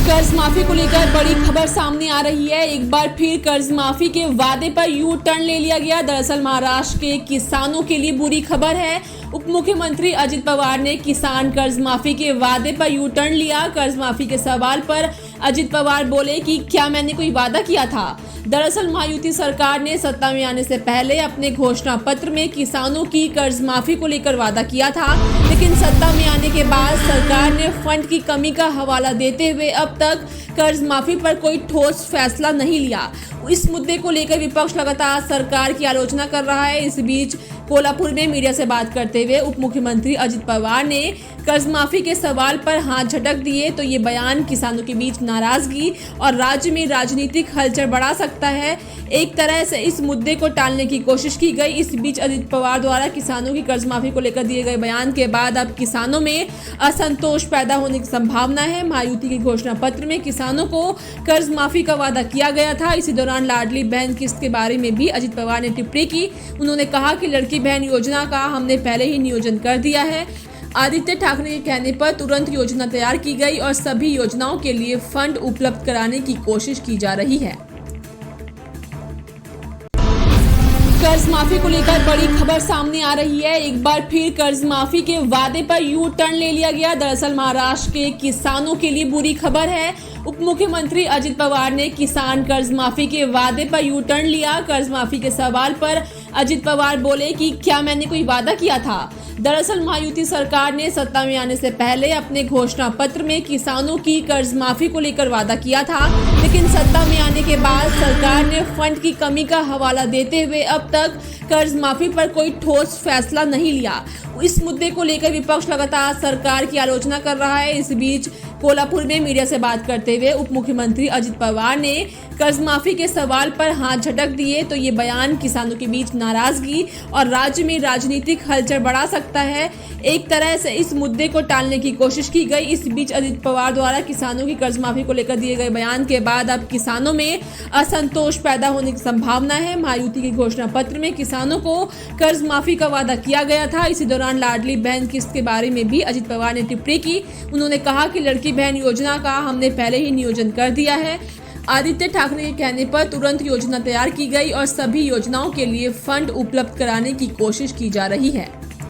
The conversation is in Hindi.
कर्ज माफी को लेकर बड़ी खबर सामने आ रही है। एक बार फिर कर्ज माफी के वादे पर यू टर्न ले लिया गया। दरअसल महाराष्ट्र के किसानों के लिए बुरी खबर है। उप मुख्यमंत्री अजित पवार ने किसान कर्ज माफी के वादे पर यू टर्न लिया। कर्ज माफी के सवाल पर अजित पवार बोले कि क्या मैंने कोई वादा किया था। दरअसल महायुति सरकार ने सत्ता में आने से पहले अपने घोषणा पत्र में किसानों की कर्ज माफी को लेकर वादा किया था, लेकिन सत्ता में आने के बाद सरकार ने फंड की कमी का हवाला देते हुए अब तक कर्ज माफी पर कोई ठोस फैसला नहीं लिया। इस मुद्दे को लेकर विपक्ष लगातार सरकार की आलोचना कर रहा है। इस बीच कोल्हापुर में मीडिया से बात करते हुए उप मुख्यमंत्री अजित पवार ने कर्ज माफी के सवाल पर हाथ झटक दिए तो ये बयान किसानों के बीच नाराजगी और राज्य में राजनीतिक हलचल बढ़ा सकता है। एक तरह से इस मुद्दे को टालने की कोशिश की गई। इस बीच अजित पवार द्वारा किसानों की कर्ज माफी को लेकर दिए गए बयान के बाद अब किसानों में असंतोष पैदा होने की संभावना है। महायुति के घोषणा पत्र में किसानों को कर्ज माफी का वादा किया गया था। इसी दौरान लाडली बहन किस्त के बारे में भी अजित पवार ने टिप्पणी की। उन्होंने कहा कि लड़की बहन योजना का हमने पहले ही नियोजन कर दिया है। आदित्य ठाकरे के कहने पर तुरंत योजना तैयार की गई और सभी योजनाओं के लिए फंड उपलब्ध कराने की कोशिश की जा रही है। कर्ज माफी को लेकर बड़ी खबर सामने आ रही है। एक बार फिर कर्ज माफी के वादे पर यू टर्न ले लिया गया। दरअसल महाराष्ट्र के किसानों के लिए बुरी खबर है। उप मुख्यमंत्री अजित पवार ने किसान कर्ज माफी के वादे पर यू टर्न लिया। कर्ज माफी के सवाल पर अजित पवार बोले कि क्या मैंने कोई वादा किया था। दरअसल महायुति सरकार ने सत्ता में आने से पहले अपने घोषणा पत्र में किसानों की कर्ज माफी को लेकर वादा किया था, लेकिन सत्ता में आने के बाद सरकार ने फंड की कमी का हवाला देते हुए अब तक कर्ज माफी पर कोई ठोस फैसला नहीं लिया। इस मुद्दे को लेकर विपक्ष लगातार सरकार की आलोचना कर रहा है। इस बीच कोल्हापुर में मीडिया से बात करते हुए उप मुख्यमंत्री अजित पवार ने कर्ज माफी के सवाल पर हाथ झटक दिए तो ये बयान किसानों के बीच नाराजगी और राज्य में राजनीतिक हलचल बढ़ा सकता है। एक तरह से इस मुद्दे को टालने की कोशिश की गई। इस बीच अजित पवार द्वारा किसानों की कर्ज माफी को लेकर दिए गए बयान के बाद अब किसानों में असंतोष पैदा होने की संभावना है। महायुति के घोषणा पत्र में किसानों को कर्ज माफी का वादा किया गया था। इसी दौरान लाडली बहन किस्त के बारे में भी अजित पवार ने टिप्पणी की। उन्होंने कहा कि लड़की बहन योजना का हमने पहले ही नियोजन कर दिया है। आदित्य ठाकरे के कहने पर तुरंत योजना तैयार की गई और सभी योजनाओं के लिए फंड उपलब्ध कराने की कोशिश की जा रही है।